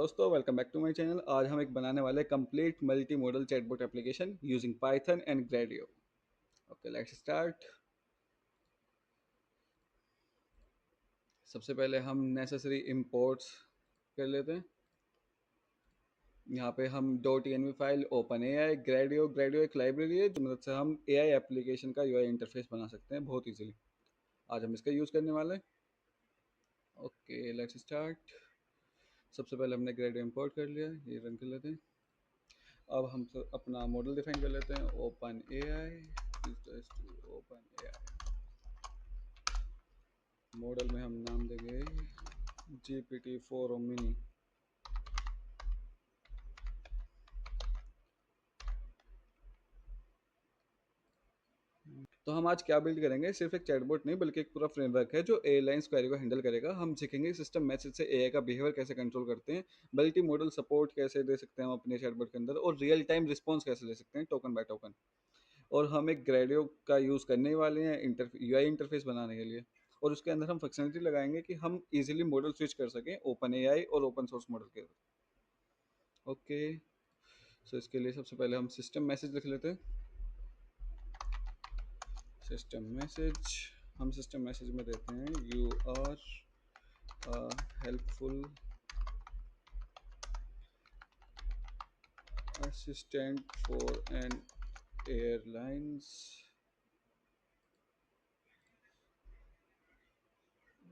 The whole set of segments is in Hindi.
दोस्तों, welcome back to my channel. आज हम एक बनाने वाले complete multi modal chatbot application using Python and Gradio. Okay, let's start. सबसे पहले हम नेसेसरी इंपोर्ट्स कर लेते हैं। यहाँ पे हम .env फाइल ओपन ai ग्रेडियो एक लाइब्रेरी है जो मदद से हम ai एप्लीकेशन का यूआई इंटरफेस बना सकते हैं बहुत इजीली। आज हम इसका यूज़ करने वाले हैं। Okay, let's start. सबसे पहले हमने ग्रेडियो इंपोर्ट कर लिया, ये रन कर लेते हैं। अब हम अपना मॉडल डिफाइन कर लेते हैं। Open ai open ai model में हम नाम देंगे GPT-4 मिनी। तो हम आज क्या बिल्ड करेंगे, सिर्फ एक चैटबॉट नहीं बल्कि एक पूरा फ्रेमवर्क है जो एयरलाइंस क्वेरी को हैंडल करेगा। हम सीखेंगे सिस्टम मैसेज से एआई का बिहेवियर कैसे कंट्रोल करते हैं, मल्टी मॉडल सपोर्ट कैसे दे सकते हैं हम अपने चैटबॉट के अंदर, और रियल टाइम रिस्पॉन्स कैसे ले सकते हैं टोकन बाय टोकन। और हम एक ग्रेडियो का यूज़ करने वाले हैं यूआई इंटरफेस बनाने के लिए। और उसके अंदर हम फंक्शनलिटी लगाएंगे कि हम इजीली मॉडल स्विच कर सकें ओपन एआई और ओपन सोर्स मॉडल के। ओके, सो इसके लिए सबसे पहले हम सिस्टम मैसेज लिख लेते हैं। सिस्टम मैसेज, हम सिस्टम मैसेज में देते हैं you are helpful assistant for an airlines.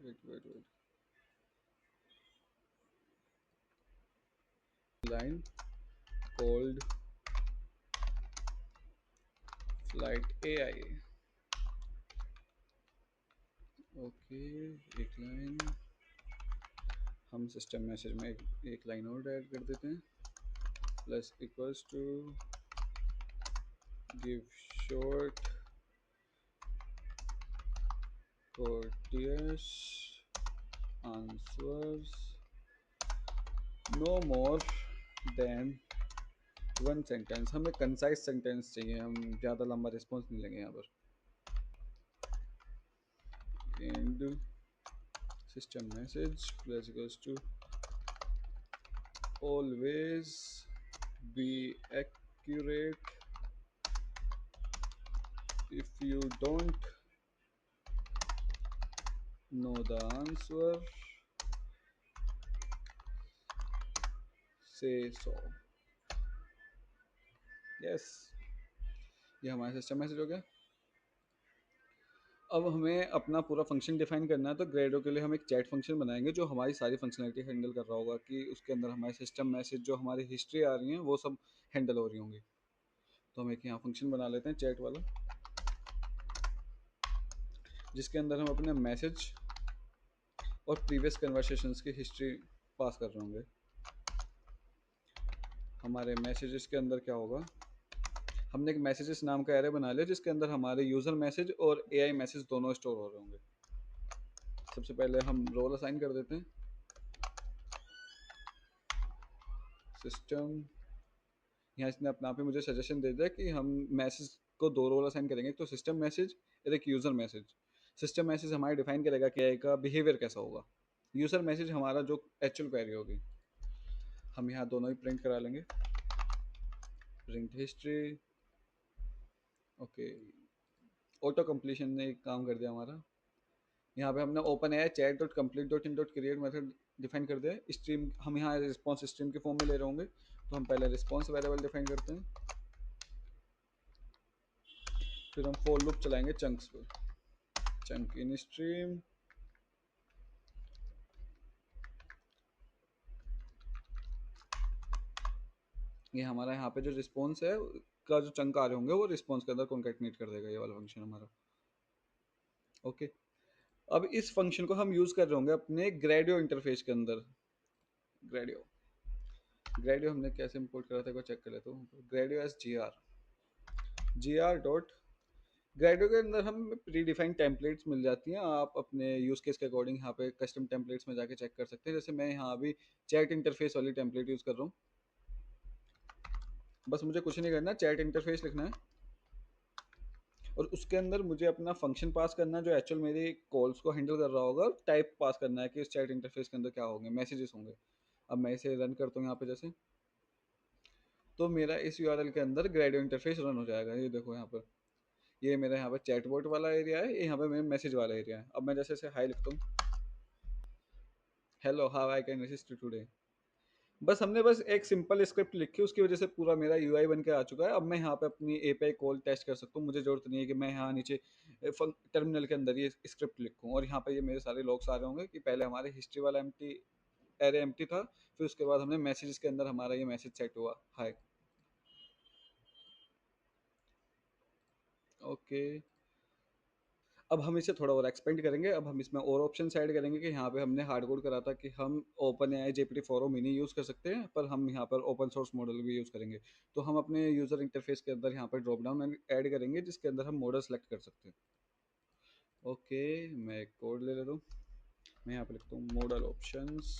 Wait line called flight AI. Okay, एक लाइन हम सिस्टम मैसेज में एक लाइन और ऐड कर देते हैं। Plus equals to give short courteous answers no more than one sentence. हमें कंसाइज सेंटेंस चाहिए, हम ज़्यादा लंबा रिस्पॉन्स नहीं लेंगे यहाँ पर। And system message plus equals to always be accurate, if you don't know the answer से सो। यस, ये हमारा सिस्टम मैसेज हो गया। अब हमें अपना पूरा फंक्शन डिफाइन करना है। तो ग्रेडो के लिए हम एक चैट फंक्शन बनाएंगे जो हमारी सारी फंक्शनलिटी हैंडल कर रहा होगा, कि उसके अंदर हमारे सिस्टम मैसेज जो हमारी हिस्ट्री आ रही हैं वो सब हैंडल हो रही होंगी। तो हम एक यहाँ फंक्शन बना लेते हैं चैट वाला, जिसके अंदर हम अपने मैसेज और प्रीवियस कन्वर्सेशंस की हिस्ट्री पास कर रहे होंगे। हमारे मैसेजेस के अंदर क्या होगा, हमने एक मैसेजेस नाम का एरे बना लिया जिसके अंदर हमारे यूज़र मैसेज और एआई मैसेज दोनों स्टोर हो रहे होंगे। सबसे पहले हम रोल असाइन कर देते हैं। सिस्टम, यहाँ इसने अपने आप ही मुझे सजेशन दे दिया कि हम मैसेज को दो रोल असाइन करेंगे, तो सिस्टम मैसेज और एक यूज़र मैसेज। सिस्टम मैसेज हमारे डिफाइन करेगा कि AI का बिहेवियर कैसा होगा, यूज़र मैसेज हमारा जो एक्चुअल क्वेरी होगी। हम यहाँ दोनों ही प्रिंट करा लेंगे। Print history. Okay, auto completion ने एक काम कर दिया हमारा। यहाँ पे हमने open AI chat dot complete dot in dot create method define कर दिया। स्ट्रीम, हम यहाँ रिस्पॉन्स स्ट्रीम के फॉर्म में ले रहे होंगे, तो हम पहले रिस्पॉन्स वेरिएबल डिफाइन करते हैं। फिर हम फॉर लूप चलाएंगे चंक्स पर। चंक इन स्ट्रीम, ये हमारा यहाँ पे जो रिस्पॉन्स है का जो चंक आ रहे होंगे वो रिस्पॉन्स के अंदर कॉन्कैटिनेट कर देगा, ये वाला फंक्शन हमारा। ओके, अब इस फंक्शन को हम यूज़ कर रहे होंगे अपने ग्रेडियो इंटरफेस के अंदर। ग्रेडियो ग्रेडियो हमने कैसे इंपोर्ट करा था वो चेक कर लेते हो। ग्रेडियो एस जी आर डॉट ग्रेडियो के अंदर हम प्री डिफाइंड टेम्पलेट्स मिल जाती हैं। आप अपने यूज़ केस के अकॉर्डिंग यहाँ पे कस्टम टेम्पलेट्स में जाके चेक कर सकते हैं। जैसे मैं यहाँ अभी चैट इंटरफेस वाली टेम्पलेट यूज़ कर रहा हूँ। बस मुझे कुछ नहीं करना, चैट इंटरफेस लिखना है और उसके अंदर मुझे अपना फंक्शन पास करना है जो एक्चुअल मेरी कॉल्स को हैंडल कर रहा होगा। टाइप पास करना है कि इस चैट इंटरफेस के अंदर क्या होंगे, मैसेजेस होंगे। अब मैं इसे रन करता हूँ यहाँ पे जैसे, तो मेरा इस यूआरएल के अंदर ग्रेडियो इंटरफेस रन हो जाएगा। ये देखो यहाँ पर, ये मेरा यहाँ पर चैटबॉट वाला एरिया है, ये यहाँ पे मेरा मैसेज वाला एरिया है। अब मैं जैसे इसे हाई लिखता हूँ, hello how I can assist you today. बस हमने बस एक सिंपल स्क्रिप्ट लिखी, उसकी वजह से पूरा मेरा यूआई बन के आ चुका है। अब मैं यहाँ पे अपनी एपीआई कॉल टेस्ट कर सकता हूँ, मुझे जरूरत नहीं है कि मैं यहाँ नीचे टर्मिनल के अंदर ये स्क्रिप्ट लिखूँ। और यहाँ पे ये मेरे सारे लॉग्स आ रहे होंगे कि पहले हमारे हिस्ट्री वाला एम्प्टी एरे एम्प्टी था, फिर उसके बाद हमने मैसेजेस के अंदर हमारा ये मैसेज सेट हुआ, हाय। ओके, अब हम इसे थोड़ा और एक्सपेंड करेंगे। अब हम इसमें और ऑप्शन ऐड करेंगे कि यहाँ पे हमने हार्ड कोड करा था कि हम open AI GPT 4 mini use कर सकते हैं, पर हम यहाँ पर ओपन सोर्स मॉडल भी यूज़ करेंगे। तो हम अपने यूज़र इंटरफेस के अंदर यहाँ पर ड्रॉप डाउन ऐड करेंगे, जिसके अंदर हम मॉडल सेलेक्ट कर सकते हैं। ओके, मैं एक कोड ले लेता हूँ। मैं यहाँ पर लिखता हूँ मॉडल ऑप्शंस।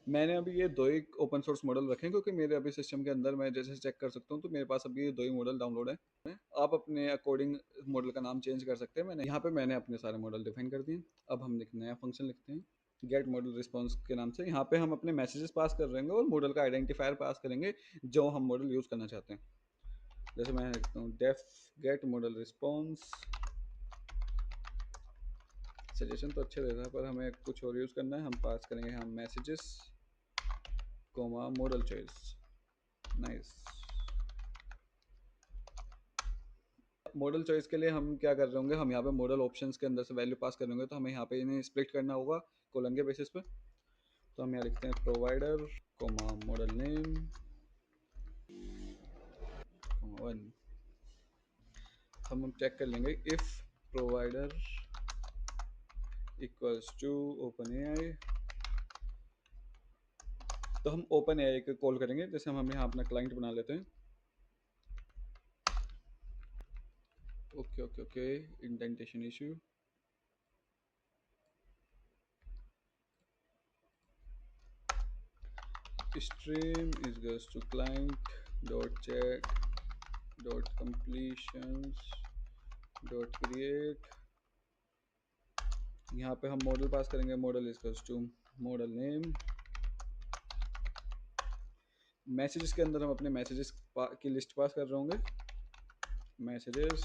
मैंने अभी ये दो ही ओपन सोर्स मॉडल रखे हैं, क्योंकि मेरे अभी सिस्टम के अंदर मैं जैसे चेक कर सकता हूँ, तो मेरे पास अभी ये दो ही मॉडल डाउनलोड है। आप अपने अकॉर्डिंग मॉडल का नाम चेंज कर सकते हैं। मैंने यहाँ पे मैंने अपने सारे मॉडल डिफाइन कर दिए। अब हम एक नया फंक्शन लिखते हैं गेट मॉडल रिस्पॉन्स के नाम से। यहाँ पे हम अपने मैसेजेस पास कर रहेंगे और मॉडल का आइडेंटिफायर पास करेंगे जो हम मॉडल यूज़ करना चाहते हैं। जैसे मैं लिखता हूँ def get model response. Suggestion तो अच्छे देता है, पर हमें कुछ और यूज़ करना है। हम पास करेंगे हम messages comma model choice. Nice. Model choice के लिए हम क्या कर रहे होंगे, हम यहाँ पे मॉडल ऑप्शंस के अंदर से वैल्यू पास कर होंगे, तो हमें यहाँ पे इन्हें स्प्लिट करना होगा कॉलम के बेसिस पे। तो हम यहाँ लिखते हैं provider comma model name one. हम चेक कर लेंगे if provider equals to open AI, तो हम ओपन एआई को कॉल करेंगे। जैसे हम यहाँ अपना क्लाइंट बना लेते हैं। Okay okay okay, indentation issue. Stream is goes to client dot chat dot completions dot create। यहाँ पे हम मॉडल पास करेंगे, model is to model name. Messages के अंदर हम अपने मैसेजेस की लिस्ट पास कर रहे होंगे, मैसेजेस।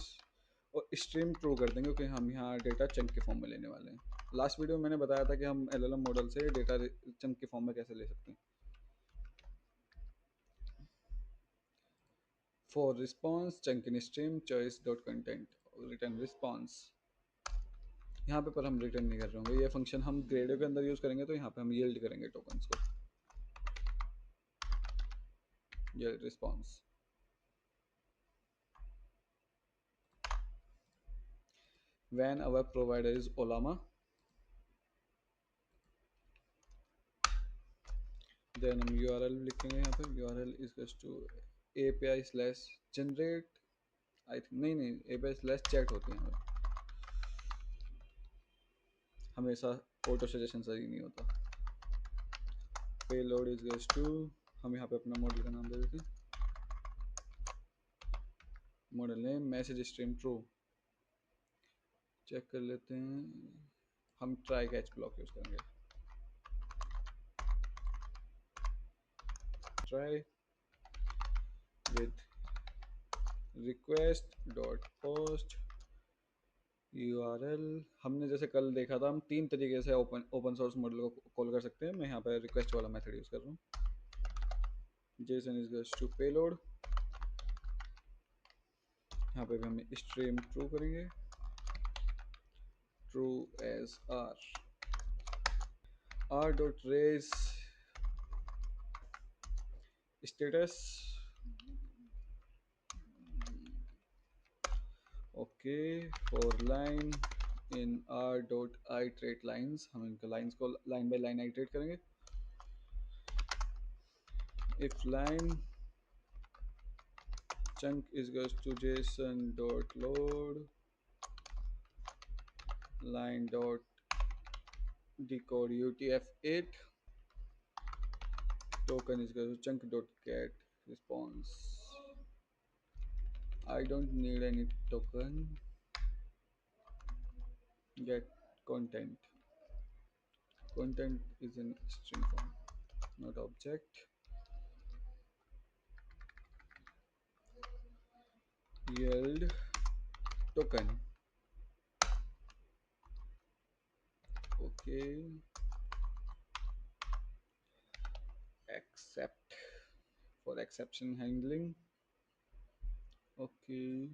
और स्ट्रीम ट्रू कर देंगे क्योंकि हम यहाँ डेटा चंक के फॉर्म में लेने वाले हैं। लास्ट वीडियो में मैंने बताया था कि हम एलएलएम मॉडल से डेटा चंक के फॉर्म में कैसे ले सकते हैं। For response chunk in stream choice dot content return response. यहाँ पे पर हम रिटर्न नहीं कर रहे होंगे, ये फंक्शन हम ग्रेडो के अंदर यूज़ करेंगे, तो यहाँ पे हम यील्ड करेंगे टोकन्स को, ये response. when our provider is Olama, then हम URL लिखेंगे यहाँ पे, URL is to API slash generate। I think नहीं नहीं, API slash chat होती है हमें, हमेशा ऑटो सजेशन सही नहीं होता। पेलोड इज टू, हम यहाँ पे अपना मॉडल का नाम दे देते हैं, model name message stream true. Check कर लेते हैं, हम ट्राई कैच ब्लॉक यूज़ करेंगे, try with request dot post URL। हमने जैसे कल देखा था, हम तीन तरीके से ओपन सोर्स मॉडल को कॉल कर सकते हैं। मैं यहाँ पे रिक्वेस्ट वाला मेथड यूज़ कर रहा हूँ। JSON is goes to payload, यहाँ पे भी हम स्ट्रीम ट्रू करेंगे, true as R dot raise status. Okay, for line in R dot iterate lines, हम इनका लाइन्स को लाइन बाय लाइन आइट्रेट करेंगे। If line chunk is goes to json dot load line dot decode utf8 token is goes to chunk dot get response। I don't need any token. Get content. Content is in string form, not object. Yield token. Okay. Accept for exception handling. Okay.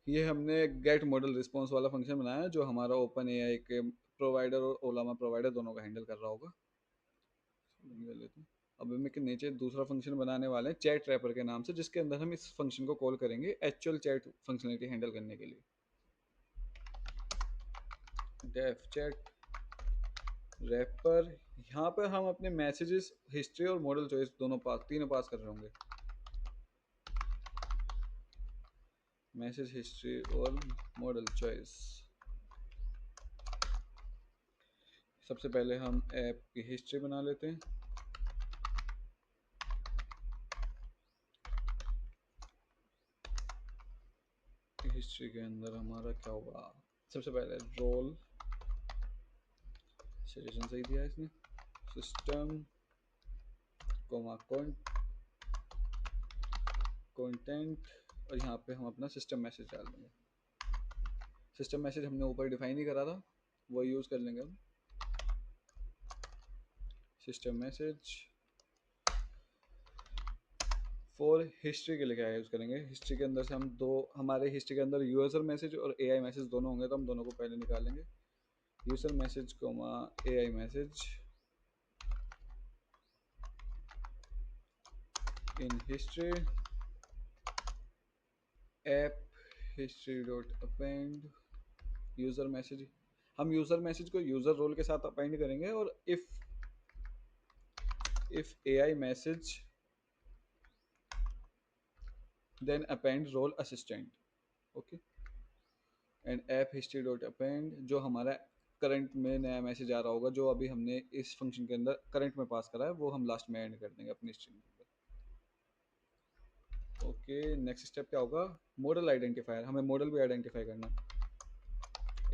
ये हमने गेट मॉडल रिस्पॉन्स वाला फंक्शन बनाया है जो हमारा ओपन एआई के प्रोवाइडर और ओलामा प्रोवाइडर दोनों का हैंडल कर रहा होगा। कर लेते हैं। अब हम एक नीचे दूसरा फंक्शन बनाने वाले हैं चैट रैपर के नाम से, जिसके अंदर हम इस फंक्शन को कॉल करेंगे एक्चुअल चैट फंक्शनलिटी हैंडल करने के लिए। डेफ चैट रैपर, यहाँ पर हम अपने मैसेजेस हिस्ट्री और मॉडल चॉइस तीनों पास कर रहे होंगे। मैसेज हिस्ट्री और मॉडल चॉइस। सबसे पहले हम ऐप की हिस्ट्री बना लेते हैं। हिस्ट्री के अंदर हमारा क्या होगा, सबसे पहले रोल, सजेशन सही दिया इसने, सिस्टम कोमा कंटेंट, और यहाँ पे हम अपना सिस्टम मैसेज डाल देंगे। सिस्टम मैसेज हमने ऊपर डिफाइन ही करा था, वो यूज़ कर लेंगे हम। सिस्टम मैसेज फॉर हिस्ट्री के लिए क्या यूज़ करेंगे, हिस्ट्री के अंदर से हम दो, हमारे हिस्ट्री के अंदर यूजर मैसेज और एआई मैसेज दोनों होंगे, तो हम दोनों को पहले निकालेंगे। User message comma AI message in history app history dot append user message. हम यूज़र मैसेज को यूज़र रोल के साथ अपेंड करेंगे, और if AI message then append role assistant. Okay. And app history dot append जो हमारा करंट में नया मैसेज आ रहा होगा, जो अभी हमने इस फंक्शन के अंदर करंट में पास करा है, वो हम लास्ट में एंड कर देंगे अपनी स्ट्रिंग के अंदर। ओके, नेक्स्ट स्टेप क्या होगा, मॉडल आइडेंटिफायर। हमें मॉडल भी आइडेंटिफाई करना है।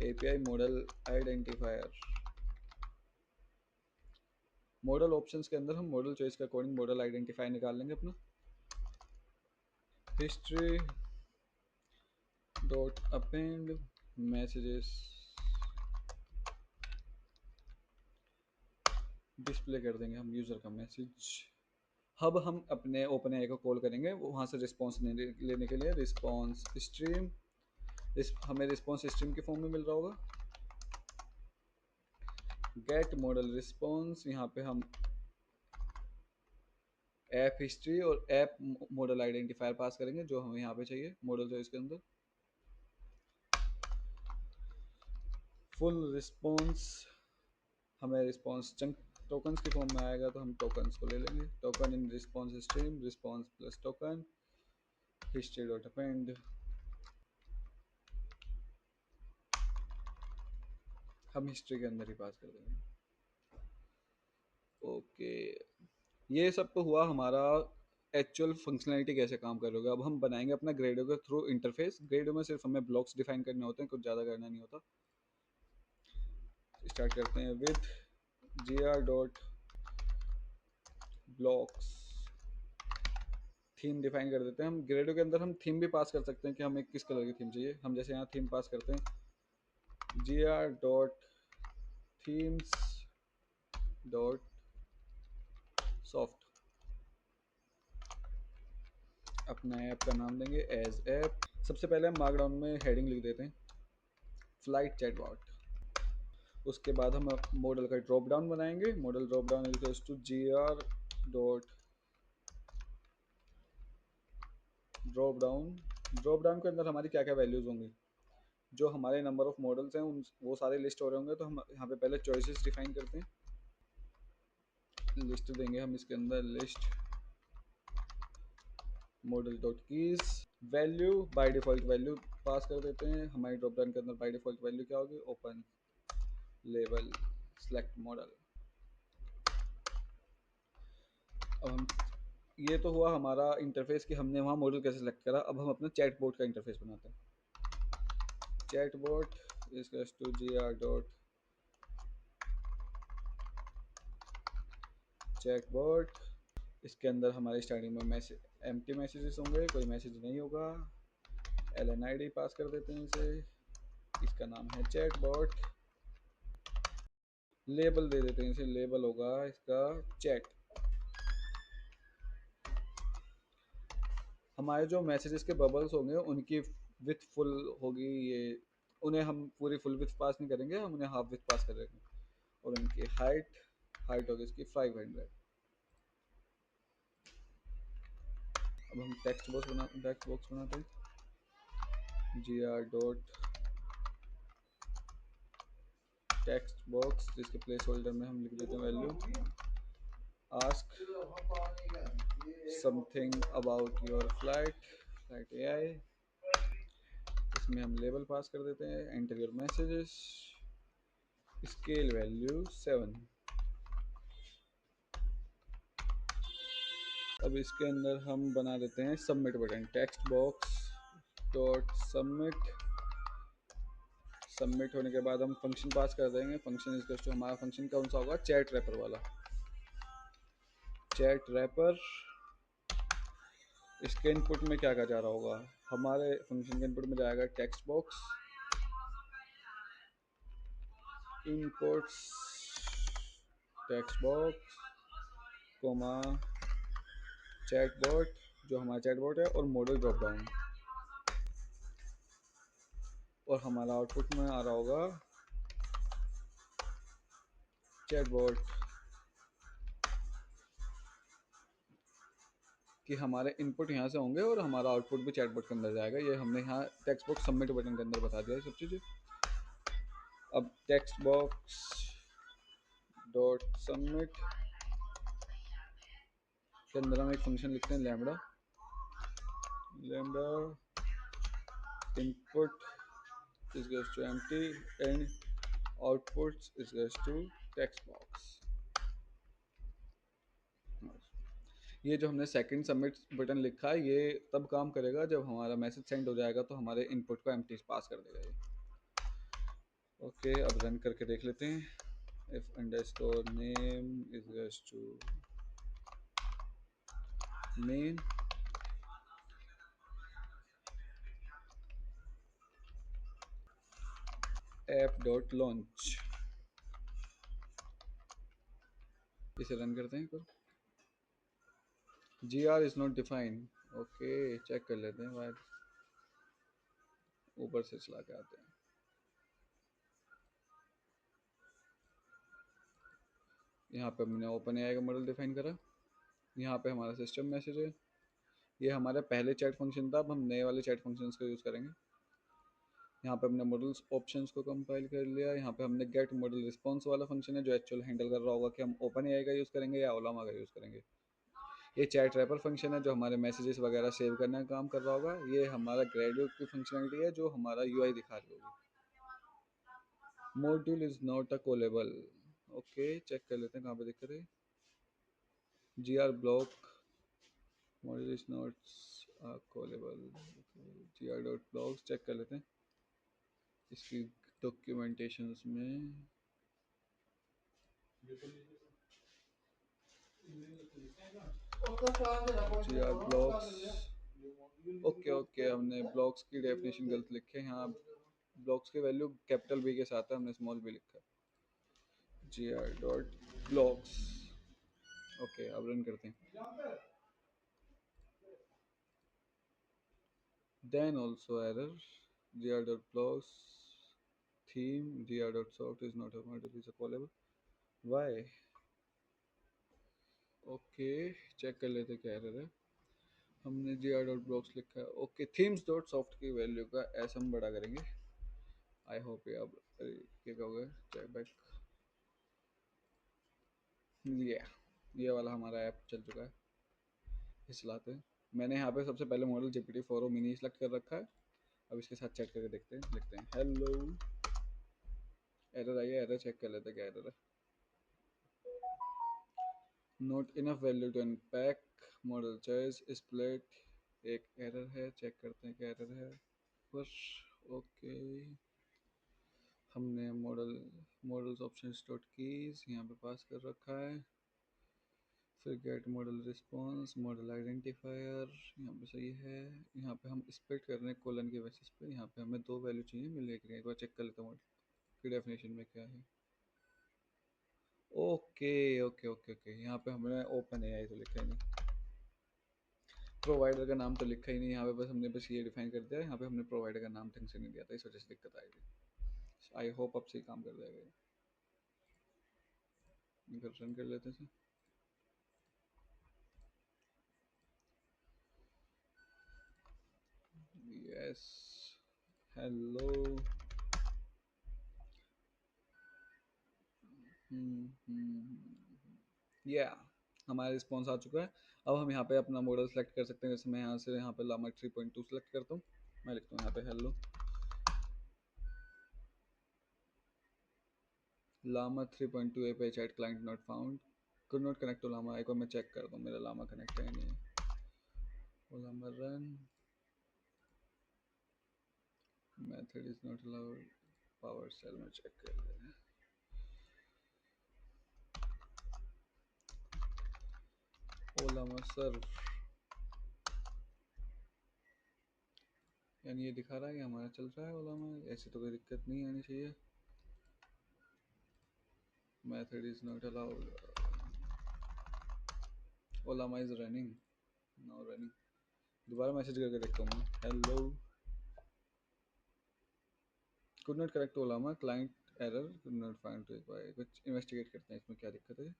API model identifier. Model options के अंदर हम मॉडल चॉइस के अकॉर्डिंग मॉडल आइडेंटिफायर निकाल लेंगे अपना। History dot append messages display कर देंगे हम यूज़र का मैसेज। अब हम अपने ओपन एआई को कॉल करेंगे वहाँ से रिस्पॉन्स लेने के लिए। रिस्पॉन्स स्ट्रीम, हमें रिस्पॉन्स स्ट्रीम के फॉर्म में मिल रहा होगा। गेट मॉडल रिस्पॉन्स, यहाँ पे हम ऐप हिस्ट्री और ऐप मॉडल आइडेंटिफायर पास करेंगे जो हमें यहाँ पे चाहिए मॉडल चॉइस के अंदर। फुल रिस्पॉन्स, हमें रिस्पॉन्स चंक टोकन्स के फॉर्म में आएगा, तो हम टोकन्स को ले लेंगे। Token in response stream, response plus token, history dot append. हम हिस्ट्री के अंदर ही पास कर देंगे। ओके, ये सब तो हुआ हमारा एक्चुअल फंक्शनैलिटी कैसे काम करोगे। अब हम बनाएंगे अपना ग्रेडो के थ्रू इंटरफेस। ग्रेडो में सिर्फ हमें ब्लॉक्स डिफाइन करने होते हैं, कुछ ज़्यादा करना नहीं होता। स्टार्ट करते हैं with gr dot blocks. Theme define कर देते हैं हम। ग्रेडो के अंदर हम थीम भी पास कर सकते हैं कि हमें किस कलर की थीम चाहिए। हम जैसे यहाँ थीम पास करते हैं gr dot themes dot soft. अपना ऐप का नाम देंगे एज ऐप। सबसे पहले हम मार्कडाउन में हेडिंग लिख देते हैं फ्लाइट चैटबॉट। उसके बाद हम मॉडल का ड्रॉप डाउन बनाएंगे। Model drop down equals to gr dot drop down. Drop down के अंदर हमारी क्या क्या वैल्यूज़ होंगी, जो हमारे नंबर ऑफ मॉडल्स हैं उन वो सारे लिस्ट हो रहे होंगे। तो हम यहाँ पे पहले चॉइसेस डिफाइन करते हैं। लिस्ट देंगे हम इसके अंदर, list model dot keys. Value by default value pass कर देते हैं। हमारी ड्रॉप डाउन के अंदर बाय डिफ़ॉल्ट वैल्यू क्या होगी, ओपन लेवल सेलेक्ट मॉडल। अब हम ये तो हुआ हमारा इंटरफेस कि हमने वहाँ मॉडल कैसे सेलेक्ट करा। अब हम अपना चैट बोट का इंटरफेस बनाते हैं। Chatbot is to G R dot chatbot. इसके अंदर हमारे स्टार्टिंग में मैसेज एम्प्टी मैसेजेस होंगे, कोई मैसेज नहीं होगा। एल एन आई डी पास कर देते हैं इसे। इसका नाम है चैट बॉट। लेबल दे देते हैं इसे, लेबल होगा इसका चैट। हमारे जो मैसेजेस के बबल्स होंगे उनकी विथ फुल होगी ये। उन्हें हम पूरी फुल विथ पास नहीं करेंगे, हम उन्हें हाफ विथ पास करेंगे। और उनकी हाइट, हाइट होगी इसकी 500। अब हम टेक्स्ट बॉक्स बनाते हैं। G R dot text box, जिसके प्लेस होल्डर में हम लिख देते हैं value ask something about your flight, flight AI. इसमें हम लेबल पास कर देते हैं, enter your messages, scale value 7। अब इसके अंदर हम बना देते हैं submit button. Text box dot submit. Submit होने के बाद हम फंक्शन पास कर देंगे। फंक्शन इसका जो हमारा फंक्शन कौन सा होगा, चैट रैपर वाला। Chat wrapper. इसके इनपुट में क्या क्या जा रहा होगा, हमारे फंक्शन के इनपुट में जाएगा text box, inputs text box comma chatbot, जो हमारा चैट बॉट है, और मॉडल ड्रॉप डाउन। और हमारा आउटपुट में आ रहा होगा चैट बॉट। कि हमारे इनपुट यहाँ से होंगे और हमारा आउटपुट भी चैटबॉट के अंदर जाएगा। ये हमने यहाँ टेक्स्ट बॉक्स सबमिट बटन के अंदर बता दिया है सब चीज़ें। अब टेक्स्ट बॉक्स डॉट सबमिट के अंदर हम एक फंक्शन लिखते हैं lambda. Lambda input is goes to empty and outputs is goes to text box। ये जो हमने सेकंड सबमिट बटन लिखा है ये तब काम करेगा जब हमारा मैसेज सेंड हो जाएगा तो हमारे इनपुट को एम्प्टी पास कर देगा ये। ओके, अब रन करके देख लेते हैं। if underscore name is goes to main app dot launch, इसे रन करते हैं। G R is not defined. Okay, check कर लेते हैं वायर, ऊपर से चला के आते हैं। यहाँ पे हमने ओपन एआई का मॉडल डिफाइन करा। यहाँ पे हमारा सिस्टम मैसेज है। ये हमारे पहले चैट फंक्शन था, अब हम नए वाले चैट फंक्शंस का यूज़ करेंगे। यहाँ पे हमने मॉडल्स ऑप्शंस को कंपाइल कर लिया। यहाँ पे हमने गेट मॉडल रिस्पॉन्स वाला फंक्शन है जो एक्चुअल हैंडल कर रहा होगा कि हम ओपन एआई का यूज़ करेंगे या ओलामा का यूज़ करेंगे। ये चैट रैपर फंक्शन है जो हमारे मैसेजेस वगैरह सेव करने का काम कर रहा होगा। ये हमारा ग्रेडियो की फंक्शनलिटी है जो हमारा यूआई दिखा रही होगी। Module is not a callable. Okay, check कर लेते हैं कहाँ पे दिख रहे। G R block module is not callable. G R dot blocks check कर लेते हैं इसकी डॉक्यूमेंटेशंस में। G R blocks. Okay okay, हमने ब्लॉक्स की डेफिनेशन गलत लिखे हैं यहाँ। ब्लॉक्स की वैल्यू कैपिटल बी के साथ है, हमने स्मॉल बी लिखा है। G R dot blocks. Okay, अब रन करते हैं। Then also error gr dot blocks theme gr dot soft is not a model is a callable। why? Okay, check कर लेते क्या एरर है। हमने gr dot blocks लिखा है। ओके, themes dot soft की वैल्यू का ऐसा हम बड़ा करेंगे। आई होप ये अब क्या कहोगे, चेक बैक। ये वाला हमारा ऐप चल चुका है। इस लाते हैं। मैंने यहाँ पे सबसे पहले मॉडल GPT-4o मिनी सेलेक्ट कर रखा है। अब इसके साथ चेक करके देखते हैं, लिखते हैं हेलो। एरर आई है, एरर चेक कर लेते हैं क्या एरर है। Not enough value to unpack, model choice split, एक एरर है, चेक करते हैं क्या एरर है पर। ओके, हमने मॉडल्स ऑप्शन डॉट कीज यहाँ पे पास कर रखा है, फिर get model response, model identifier यहाँ पे सही है। यहाँ पे हम स्प्लिट कर रहे हैं कोलन के बेसिस पे, यहाँ पे हमें दो वैल्यू चाहिए, मिलेगी एक बार चेक कर लेते हैं मॉडल की डेफिनेशन में क्या है। ओके ओके ओके ओके, यहाँ पे हमने ओपन एआई तो लिखा ही नहीं, प्रोवाइडर का नाम तो लिखा ही नहीं यहाँ पे, बस हमने बस ये डिफाइन कर दिया, यहाँ पे हमने प्रोवाइडर का नाम ढंग से नहीं दिया था, इस वजह से दिक्कत आएगी। आई होप अब सही काम कर जाएगा। ये रन कर लेते हैं। Yes, hello. या हमारा रिस्पॉन्स आ चुका है। अब हम यहाँ पे अपना मॉडल सेलेक्ट कर सकते हैं, जैसे मैं यहाँ से यहाँ पे लामा 3.2 सेलेक्ट करता हूँ, मैं लिखता हूँ यहाँ पे hello Lama 3.2 API chat client not found, could not connect to llama। एक बार मैं चेक करता हूँ मेरा लामा कनेक्ट है नहीं है। वो llama run, method is not allowed, power cell में चेक कर ले रहे हैं। ओ llama सर्व, यानी ये दिखा रहा है कि हमारा चल रहा है ओला में, ऐसी तो कोई दिक्कत नहीं आनी चाहिए। Method is not allowed, Ollama is running, no running. दोबारा मैसेज करके देखता हूँ मैं, hello could not connect Ollama client error could not find to bye, कुछ इन्वेस्टिगेट करते हैं इसमें क्या दिक्कत है।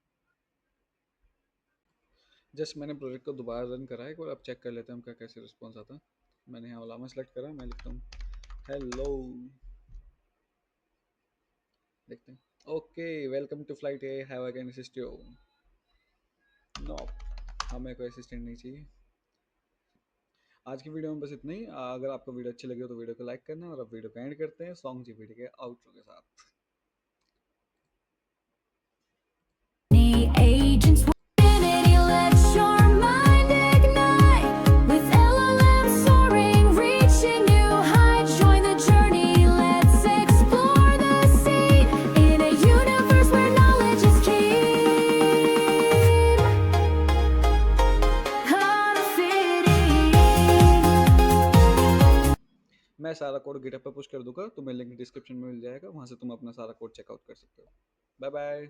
जस्ट मैंने प्रोजेक्ट को दोबारा रन करा है, एक बार अब चेक कर लेते हैं हम क्या कैसे रिस्पॉन्स आता है। मैंने यहाँ ओलामा सेलेक्ट करा, मैं लिखता हूँ हेलो, देखते हैं। Okay, welcome to flight A, have I can assist you. No, हमें कोई असिस्टेंट नहीं चाहिए। आज की वीडियो में बस इतना ही। अगर आपको वीडियो अच्छी लगी हो तो वीडियो को लाइक करना, और अब वीडियो को एंड करते हैं सॉन्ग जी वीडियो के आउटरो के साथ। Agents, let your mind ignite with LLM soaring, reaching new heights. Join the journey, let's explore the scene in a universe where knowledge is king. How to fit in. मैं सारा कोड गिटहब पे पुश कर दूंगा, तुम्हें लिंक डिस्क्रिप्शन में मिल जाएगा, वहां से तुम अपना सारा कोड चेकआउट कर सकते हो। Bye bye.